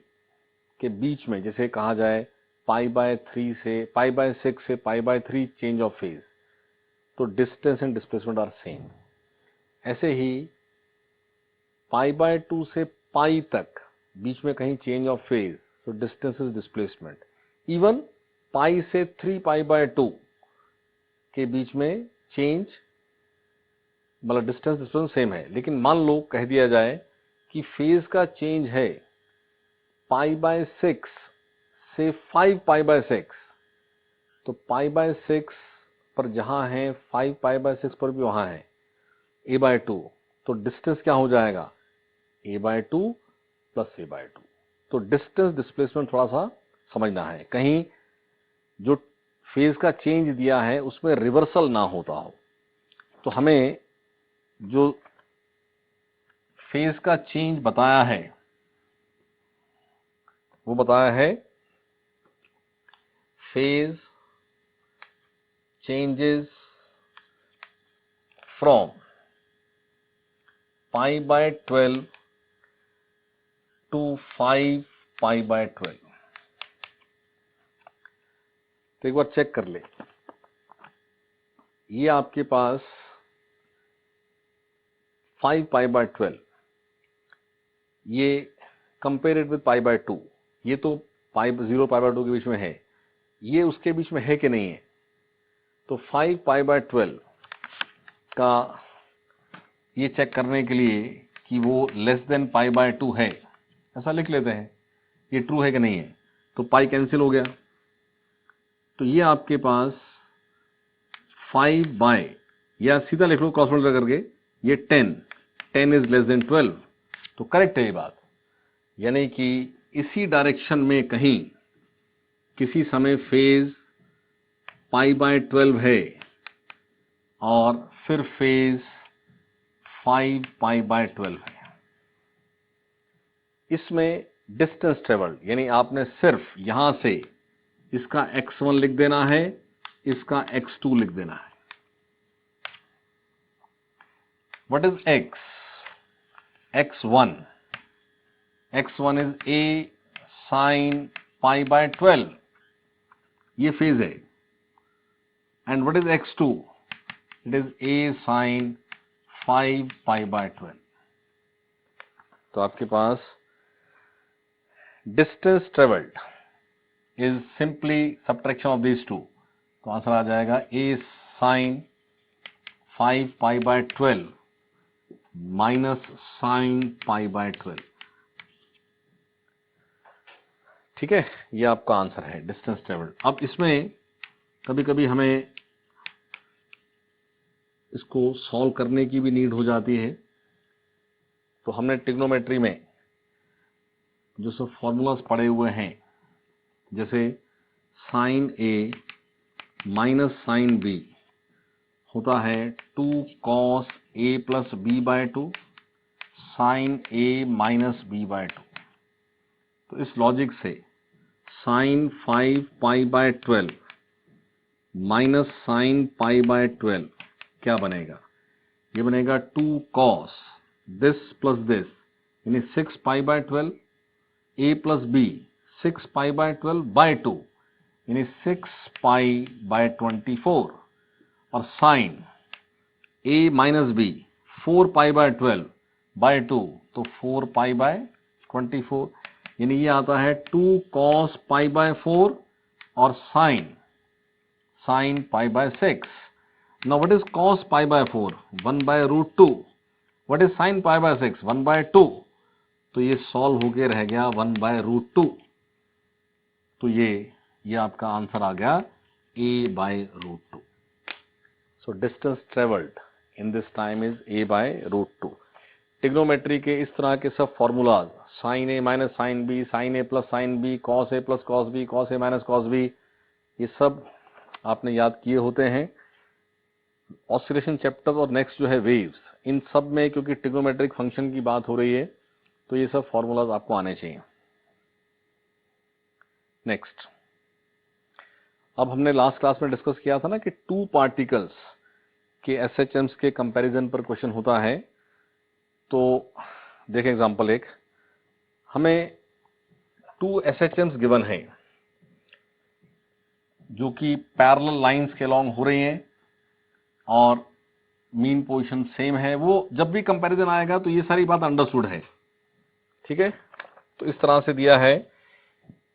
के बीच में जैसे कहा जाए पाई बाय 3 से पाई बाय 6 से pi by 3 change of phase, तो distance and displacement are same. ऐसे ही पाई बाय 2 से पाई तक बीच में कहीं चेंज ऑफ फेज, तो डिस्टेंस इज डिस्प्लेसमेंट। इवन पाई से 3 पाई बाय 2 के बीच में चेंज, मतलब डिस्टेंस डिस्प्लेसमेंट सेम है। लेकिन मान लो कह दिया जाए कि फेज का चेंज है पाई बाय 6 से 5 पाई बाय 6, तो पाई बाय 6 पर जहां है 5 पाई बाय 6 पर भी वहां है a बाय 2, तो डिस्टेंस क्या हो जाएगा a by 2 plus a by 2। तो डिस्टेंस डिस्प्लेसमेंट थोड़ा सा समझना है, कहीं जो फेज का चेंज दिया है उसमें रिवर्सल ना होता हो। तो हमें जो फेज का चेंज बताया है वो बताया है phase changes from pi by 12 to 5 pi by 12। तो एक बार चेक कर ले, ये आपके पास 5 पाई बाय 12, ये कंपेयर्ड विद पाई बाय 2, ये तो 0 पाई बाय 2 के बीच में है, ये उसके बीच में है कि नहीं है। तो 5 पाई बाय 12 का ये चेक करने के लिए कि वो लेस देन पाई बाय 2 है, ऐसा लिख लेते हैं, ये ट्रू है कि नहीं है। तो पाई कैंसिल हो गया, तो ये आपके पास 5 बाय, या सीधा लिख लो क्रॉस मल्टीप्लाई करके, ये 10 इज लेस देन 12, तो करेक्ट है ये बात। यानी कि इसी डायरेक्शन में कहीं किसी समय फेज पाई बाय 12 है और फिर फेज 5 पाई बाय 12 है। इसमें डिस्टेंस ट्रेवल्ड, यानी आपने सिर्फ यहां से इसका x1 लिख देना है, इसका x2 लिख देना है। What is x? x1 is a sin pi by 12, ये फेज है। And what is x2? It is a sin 5 pi by 12। तो आपके पास distance travelled is simply subtraction of these two, तो आंसर आ जाएगा a sin 5 pi by 12 minus sin pi by 12। ठीक है, ये आपका आंसर है डिस्टेंस ट्रेवल्ड। अब इसमें कभी कभी हमें इसको सॉल्व करने की भी नीड हो जाती है, तो हमने ट्रिग्नोमेट्री में जो सब फॉर्मूलाज पढ़े हुए हैं, जैसे sine A minus sine B होता है 2 cos a plus B by 2 sine A minus B by 2। तो इस लॉजिक से sine 5 pi by 12 minus sine pi by 12 क्या बनेगा? ये बनेगा 2 cos दिस प्लस दिस, यानी 6 pi by 12, a plus B 6 pi by 12 by 2, यानी 6 पाई बाय 24, और sine a minus B 4 pi by 12 by 2, तो 4 पाई बाय 24, यानी ये आता है 2 cos पाई बाय 4 और sine pi by 6। Now what is cos pi by 4? 1 by root 2। What is sine pi by 6? 1 by 2। तो ये solve होके रह गया 1 बाय रूट 2। तो ये ये आपका आंसर आ गया a/√2. So distance travelled in this time is a/√2. Trigonometry के इस तरह के सब formulas, sign A minus sine B, sign A plus sine B, cos A plus cos B, cos A minus cos B, ये सब आपने याद किए होते हैं. ऑसिलेशन चैप्टर और नेक्स्ट जो है वेव्स, इन सब में क्योंकि ट्रिग्नोमेट्रिक फंक्शन की बात हो रही है तो ये सब फॉर्मूलाज आपको आने चाहिए. नेक्स्ट, अब हमने लास्ट क्लास में डिस्कस किया था ना कि टू पार्टिकल्स के एसएचएम्स के कंपैरिजन पर क्वेश्चन होता है. तो देखें एग्जांपल एक, हमें टू एसएचएम्स गिवन है जो कि पैरेलल लाइंस के अलोंग हो रही हैं और मीन पोजीशन सेम है. वो जब भी कंपैरिजन आएगा तो ये सारी बात अंडरस्टूड है. ठीक है, तो इस तरह से दिया है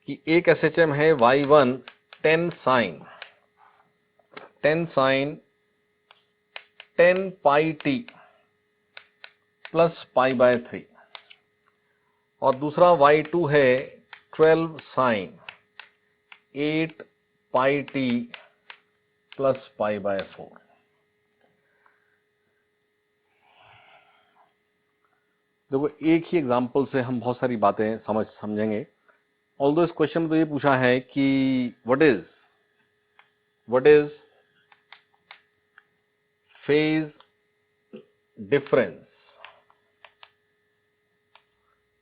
कि एक एसएचएम है y1 10 sin 10 pi T plus π/3 और दूसरा y2 है 12 sin 8 पाई टी प्लस π/4. देखो, एक ही एग्जाम्पल से हम बहुत सारी बातें समझेंगे. ऑल्दो इस क्वेश्चन में तो ये पूछा है कि what is phase difference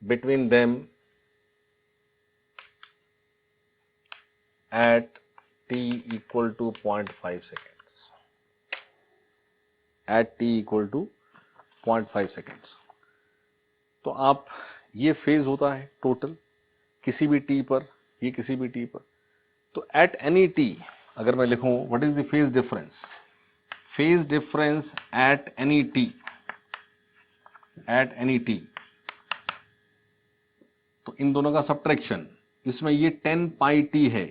between them at t equal to 0.5 seconds. At t equal to 0.5 seconds. तो आप, ये फेज होता है टोटल किसी भी t पर, ये किसी भी t पर. तो एट एनी t अगर मैं लिखूं what is the phase difference, phase difference at any t, तो इन दोनों का सब्ट्रैक्शन, इसमें ये 10 पाई टी है,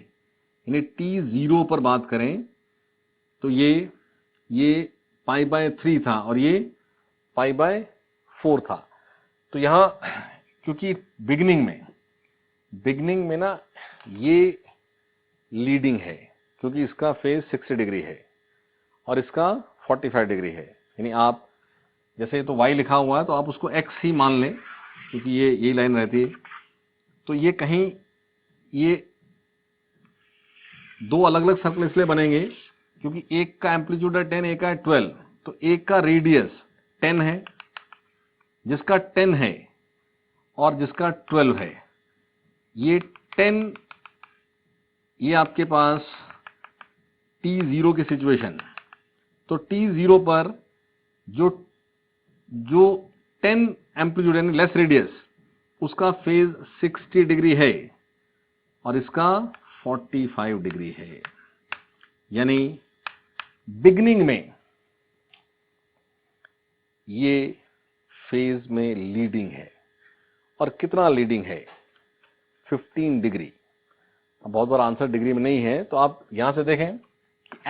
यानी t0 पर बात करें तो ये π/3 था और ये π/4 था. तो यहां क्योंकि बिगनिंग में ना ये लीडिंग है क्योंकि इसका फेज 60 डिग्री है और इसका 45 डिग्री है. यानी आप जैसे तो y लिखा हुआ है तो आप उसको x ही मान लें क्योंकि ये यही लाइन रहती है. तो ये कहीं ये दो अलग अलग सर्कल इसलिए बनेंगे क्योंकि एक का एम्पलीट्यूड है 10, एक का है 12. तो एक का रेडियस 10 है, जिसका 10 है और जिसका 12 है. ये 10, ये आपके पास t0 की सिचुएशन, तो t0 पर जो 10 एम्पलीट्यूड यानी लेस रेडियस, उसका फेज 60 डिग्री है और इसका 45 डिग्री है. यानी बिगनिंग में ये फेज में लीडिंग है. और कितना लीडिंग है, 15 डिग्री. अब बहुत बार आंसर डिग्री में नहीं है तो आप यहां से देखें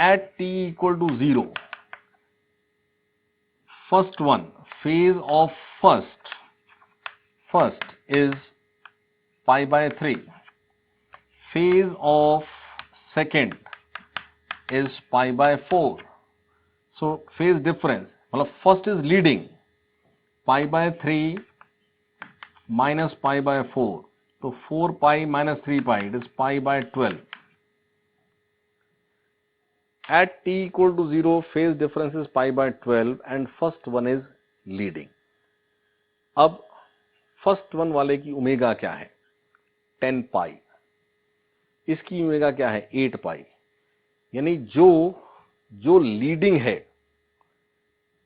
at t equal to 0, first one, phase of first is π/3, phase of second is π/4. So phase difference मतलब फर्स्ट इज लीडिंग, π/3 माइनस π/4, तो 4π minus 3π, it is π/12. At t equal to 0, phase difference is π/12 and first one is leading. अब first one वाले की omega क्या है, 10 पाई. इसकी omega क्या है, 8 पाई. यानी जो लीडिंग है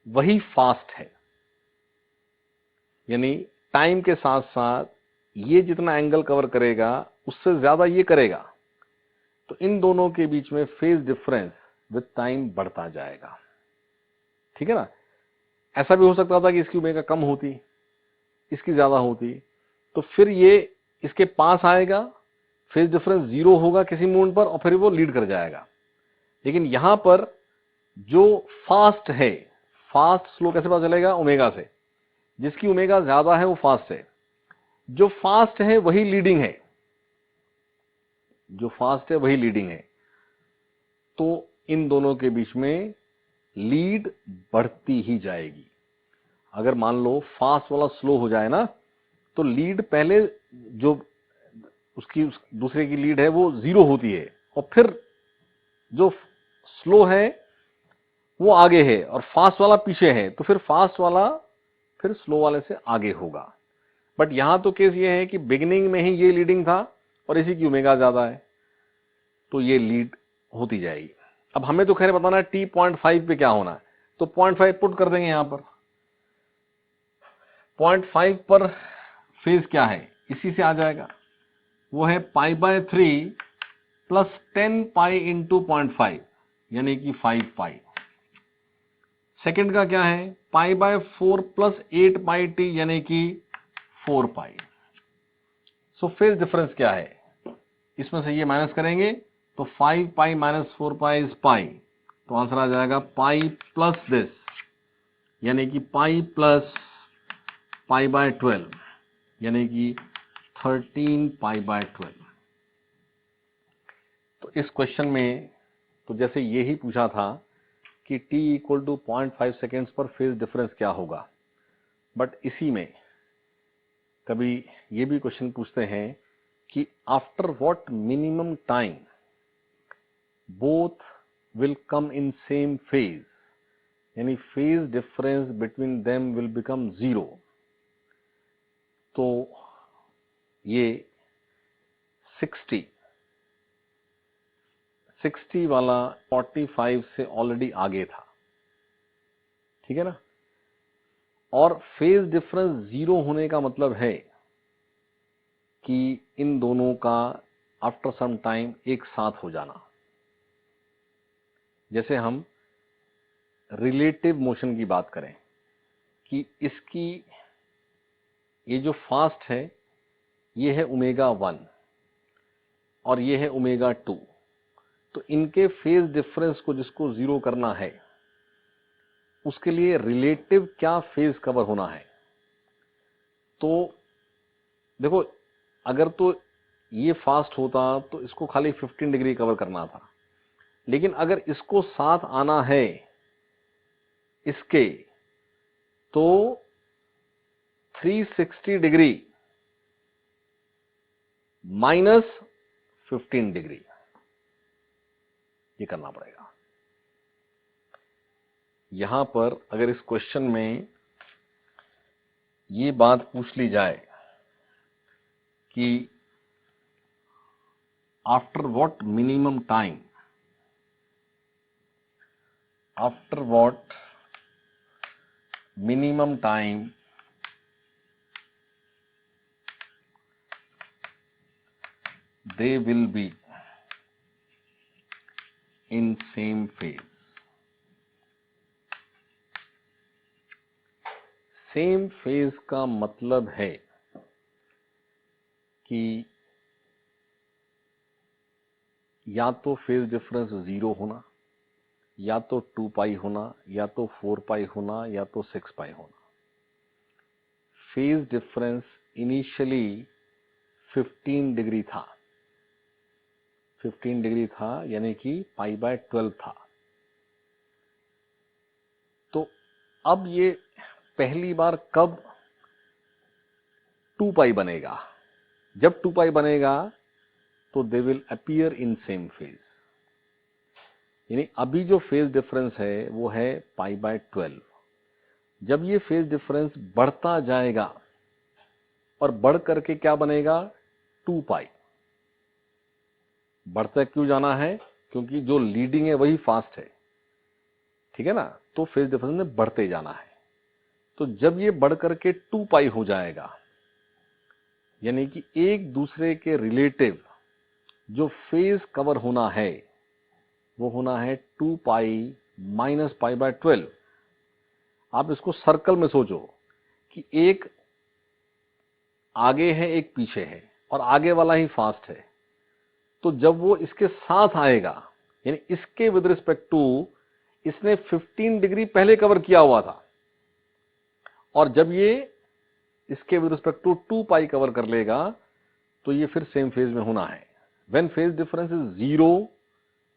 वही फास्ट है. यानी टाइम के साथ साथ ये जितना एंगल कवर करेगा उससे ज्यादा ये करेगा. तो इन दोनों के बीच में फेज डिफरेंस विद टाइम बढ़ता जाएगा. ठीक है ना. ऐसा भी हो सकता था कि इसकी ओमेगा कम होती, इसकी ज्यादा होती, तो फिर ये इसके पास आएगा, फेज डिफरेंस 0 होगा किसी मोमेंट पर और फिर वो लीड कर जाएगा. लेकिन यहां पर जो फास्ट है, फास्ट स्लो कैसे पता चलेगा, ओमेगा से. जिसकी ओमेगा ज्यादा है वो फास्ट है, जो फास्ट है वही लीडिंग है. जो फास्ट है वही लीडिंग है, तो इन दोनों के बीच में लीड बढ़ती ही जाएगी। अगर मान लो फास्ट वाला स्लो हो जाए ना, तो लीड पहले जो उसकी दूसरे की लीड है वो 0 होती है, और फिर जो स्लो है वो आगे है और फास्ट वाला पीछे है, तो फिर फास्ट वाला फिर स्लो वाले से आगे होगा। बट यहां तो केस ये है कि बिगिनिंग में ही ये लीडिंग था और इसी की ओमेगा ज्यादा है, तो ये लीड होती जाएगी। अब हमें तो खैर बताना है t 0.5 पे क्या होना है, तो 0.5 पुट कर देंगे यहां पर। 0.5 पर फेज क्या है, इसी से आ जाएगा, वो है π/3 प्लस 10 पाई इंटू 0.5 यानी कि 5 पाई। सेकंड का क्या है, π/4 प्लस 8 पाई टी यानी कि 4 पाई। सो फेज डिफरेंस क्या है, इसमें से ये माइनस करेंगे तो 5 pi minus 4 pi is pi, तो आंसर आ जाएगा पाई प्लस दिस यानी कि पाई प्लस π/12 यानी कि 13 π/12। तो इस क्वेश्चन में तो जैसे ये ही पूछा था कि t इक्वल टू 0.5 सेकेंड्स पर फेज डिफरेंस क्या होगा, बट इसी में कभी ये भी क्वेश्चन पूछते हैं कि after what minimum time both will come in same phase, यानी phase difference between them will become 0। तो ये 60 वाला 45 से ऑलरेडी आगे था, ठीक है ना, और फेज डिफरेंस 0 होने का मतलब है कि इन दोनों का आफ्टर सम टाइम एक साथ हो जाना। जैसे हम रिलेटिव मोशन की बात करें कि इसकी ये जो फास्ट है ये है ω1 और ये है ω2, तो इनके फेज डिफरेंस को जिसको 0 करना है उसके लिए रिलेटिव क्या फेज कवर होना है। तो देखो, अगर तो ये फास्ट होता तो इसको खाली 15 डिग्री कवर करना था, लेकिन अगर इसको साथ आना है इसके, तो 360 डिग्री माइनस 15 डिग्री ये करना पड़ेगा। यहां पर अगर इस क्वेश्चन में ये बात पूछ ली जाए कि after what minimum time, after what minimum time they will be in same phase। Same phase का मतलब है कि या तो फेज डिफरेंस 0 होना, या तो 2 पाई होना, या तो 4 पाई होना, या तो 6 पाई होना। फेज डिफरेंस इनिशियली 15 डिग्री था, 15 डिग्री था यानी कि π/12 था। तो अब ये पहली बार कब 2 पाई बनेगा, जब 2 पाई बनेगा तो they will appear in same phase. यानी अभी जो फेज डिफरेंस है वो है π/12। जब ये फेज डिफरेंस बढ़ता जाएगा और बढ़ करके क्या बनेगा 2 पाई। बढ़ता क्यों जाना है, क्योंकि जो लीडिंग है वही फास्ट है, ठीक है ना, तो फेज डिफरेंस में बढ़ते जाना है। तो जब ये बढ़ करके 2 पाई हो जाएगा, यानी कि एक दूसरे के रिलेटिव जो फेज कवर होना है वो होना है 2 पाई माइनस π/12। आप इसको सर्कल में सोचो कि एक आगे है एक पीछे है और आगे वाला ही फास्ट है, तो जब वो इसके साथ आएगा, यानी इसके विद रिस्पेक्ट टू इसने 15 डिग्री पहले कवर किया हुआ था, और जब ये इसके with respect to 2 pi cover कर लेगा तो ये फिर सेम फेज में होना है। When phase difference is 0,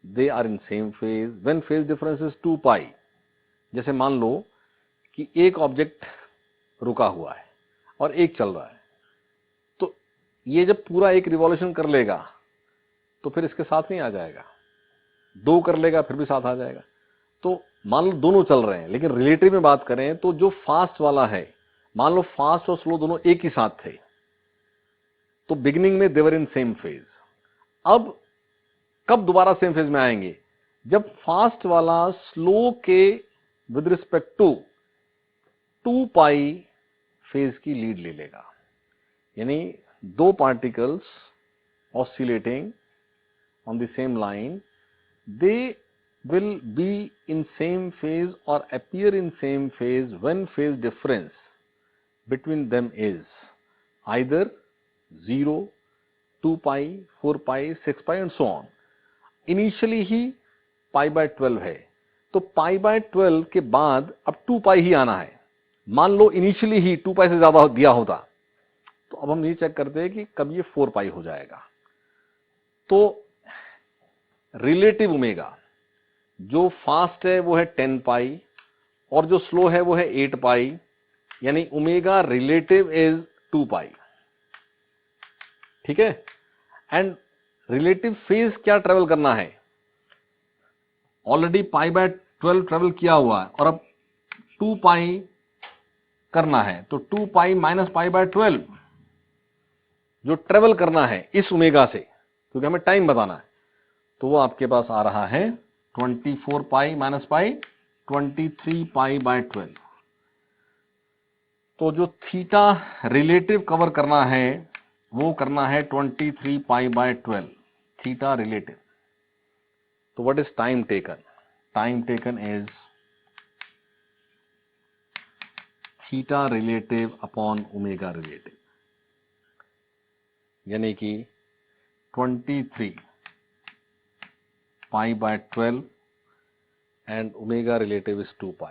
they are in same phase. When phase difference is 2 pi, जैसे मान लो कि एक ऑब्जेक्ट रुका हुआ है और एक चल रहा है, तो ये जब पूरा एक रिवॉल्यूशन कर लेगा तो फिर इसके साथ नहीं आ जाएगा, 2 कर लेगा फिर भी साथ आ जाएगा। तो मान लो दोनों चल रहे हैं, लेकिन रिलेटिव में बात करें तो जो फास्ट वाला है, मान लो फास्ट और स्लो दोनों एक ही साथ थे, तो बिगिनिंग में देवर इन सेम फेज। अब कब दोबारा सेम फेज में आएंगे? जब फास्ट वाला स्लो के with respect to 2 pi phase की लीड ले लेगा, यानी दो particles oscillating on the same line, they will be in same phase or appear in same phase when phase difference between them is either 0, 2 pi, 4 pi, 6 pi and so on. Initially he pi by 12 है, तो pi by 12 के बाद अब 2 pi ही आना है। मान लो initially ही 2 pi से ज्यादा दिया होता, तो अब हम ये चेक करते हैं कि कब ये 4 pi हो जाएगा। तो रिलेटिव ओमेगा जो फास्ट है वो है 10 पाई और जो स्लो है वो है 8 पाई, यानी ओमेगा रिलेटिव इज 2 पाई। ठीक है, एंड रिलेटिव फेज क्या ट्रेवल करना है? ऑलरेडी पाई बाय 12 ट्रेवल किया हुआ है और अब 2 पाई करना है, तो 2 पाई माइनस पाई बाय 12 जो ट्रेवल करना है इस ओमेगा से, क्योंकि हमें टाइम बताना है, तो वो आपके पास आ रहा है 24 pi minus pi 23 pi by 12। तो जो थीटा रिलेटिव कवर करना है वो करना है 23 पाई बाय 12 थीटा रिलेटिव। तो what is time taken? Time taken is theta relative upon omega relative, यानी कि 23 pi by 12 and omega relative is 2 pi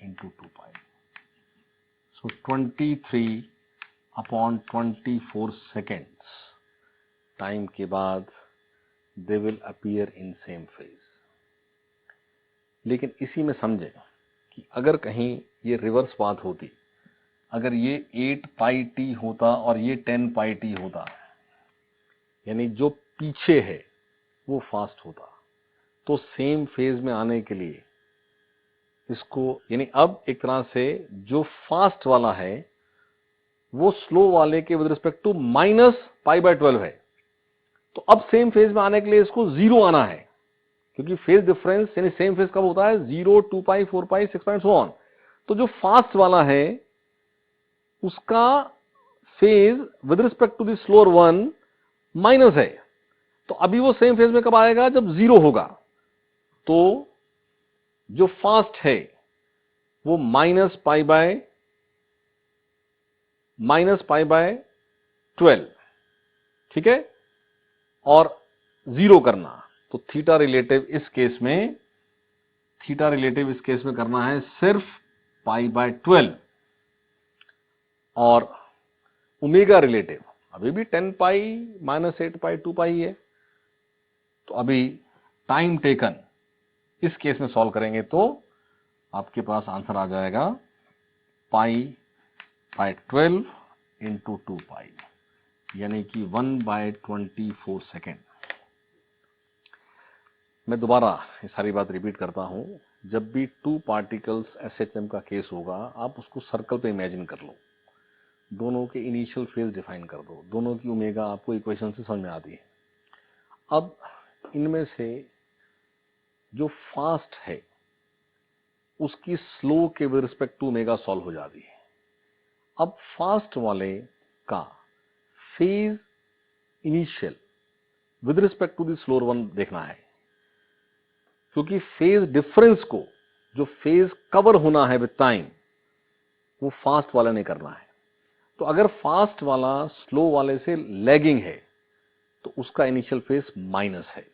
into 2 pi. So 23 upon 24 seconds time के बाद they will appear in same phase. लेकिन इसी में समझें कि अगर कहीं ये रिवर्स बात होती, अगर ये 8 pi t होता और ये 10 pi t होता, यानी जो पीछे है वो फास्ट होता, तो सेम फेज में आने के लिए इसको, यानी अब एक तरह से जो फास्ट वाला है वो स्लो वाले के with respect to minus pi by 12 है, तो अब सेम फेज में आने के लिए इसको 0 आना है, क्योंकि फेज डिफरेंस यानी सेम फेज कब होता है? 0, 2 पाई, 4 पाई, 6 पाई सो ऑन। तो जो फास्ट वाला है उसका phase with respect to the slower one minus है, तो अभी वो सेम फेज में कब आएगा? जब 0 होगा। तो जो फास्ट है वो माइनस पाई बाय 12, ठीक है, और 0 करना, तो थीटा रिलेटिव इस केस में करना है सिर्फ पाई बाय 12, और ओमेगा रिलेटिव अभी भी 10 पाई माइनस 8 पाई 2 पाई है। तो अभी टाइम टेकन इस केस में सॉल्व करेंगे तो आपके पास आंसर आ जाएगा पाई बाय 12 इंटू 2 पाई, यानी कि 1/24 सेकेंड। मैं दोबारा ये सारी बात रिपीट करता हूं, जब भी 2 पार्टिकल्स एसएचएम का केस होगा आप उसको सर्कल पे इमेजिन कर लो, दोनों के इनिशियल फेज डिफाइन कर दो, दोनों की ओमेगा आपको इक्वेशन से समझ में आती है। अब इनमें से जो फास्ट है उसकी स्लो के with respect to omega solve हो जाती है। अब फास्ट वाले का phase initial with respect to the slower one देखना है, क्योंकि फेज डिफरेंस को जो फेज कवर होना है विद टाइम वो फास्ट वाले ने करना है। तो अगर फास्ट वाला स्लो वाले से लैगिंग है तो उसका इनिशियल फेज माइनस है,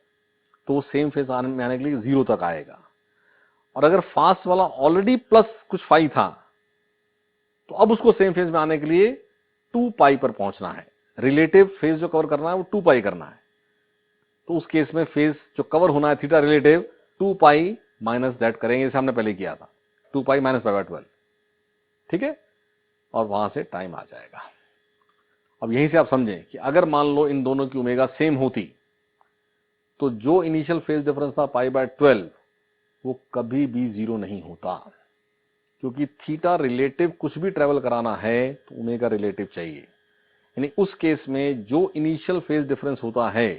तो वो सेम फेज में आने के लिए 0 तक आएगा। और अगर फास्ट वाला ऑलरेडी प्लस कुछ 5 था तो अब उसको सेम फेज में आने के लिए 2 पाई पर पहुंचना है। रिलेटिव फेज जो कवर करना है वो 2 पाई करना है। तो उस केस में फेज जो कवर होना है theta relative 2 pi minus that करेंगे, जैसे हमने पहले किया था, 2 पाई माइनस पाई बाय 12, ठीक है, और वहां से टाइम आ जाएगा। अब यहीं से आप समझें कि अगर मान लो इन दोनों की ओमेगा सेम होती तो जो इनिशियल फेज डिफरेंस था पाई बाय 12 वो कभी भी 0 नहीं होता, क्योंकि थीटा रिलेटिव कुछ भी ट्रेवल कराना है तो ओमेगा रिलेटिव चाहिए। यानी उस केस में जो इनिशियल फेज डिफरेंस होता है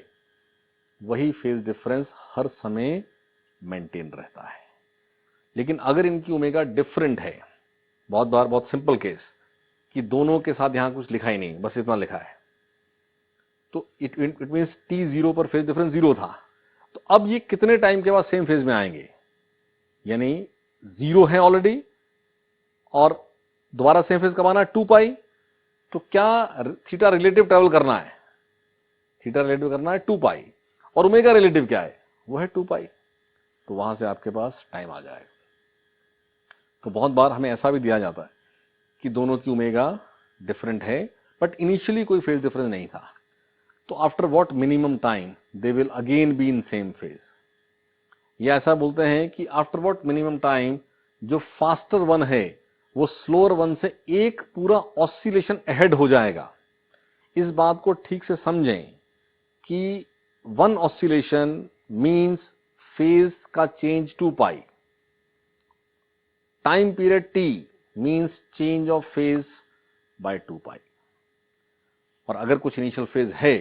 वही फेज डिफरेंस हर समय मेंटेन रहता है। लेकिन अगर इनकी ओमेगा डिफरेंट है, बहुत बार बहुत सिंपल केस कि दोनों के साथ यहां कुछ लिखा ही नहीं, बस इतना लिखा है, तो इट मीन्स t0 पर फेज डिफरेंस 0 था, तो अब ये कितने टाइम के बाद सेम फेज में आएंगे, यानी 0 है ऑलरेडी और दोबारा सेम फेज कब आना है 2 पाई, तो क्या थीटा रिलेटिव ट्रेवल करना है, थीटा रिलेटिव करना है 2 पाई और ओमेगा रिलेटिव क्या है, वो है 2 पाई, तो वहां से आपके पास टाइम आ जाएगा। तो बहुत बार हमें ऐसा भी दिया जाता है कि दोनों की ओमेगा डिफरेंट है बट इनिशियली कोई फेज डिफरेंस नहीं था, तो after what minimum time they will again be in same phase, या ऐसा बोलते हैं कि आफ्टर व्हाट मिनिमम टाइम जो फास्टर वन है वो स्लोअर वन से एक पूरा ऑसिलेशन अहेड हो जाएगा। इस बात को ठीक से समझें कि वन ऑसिलेशन मींस फेज का change 2 pi, time period t means change of phase by 2 पाई, और अगर कुछ इनिशियल फेज है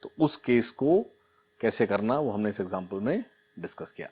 तो उस केस को कैसे करना वो हमने इस एग्जांपल में डिस्कस किया।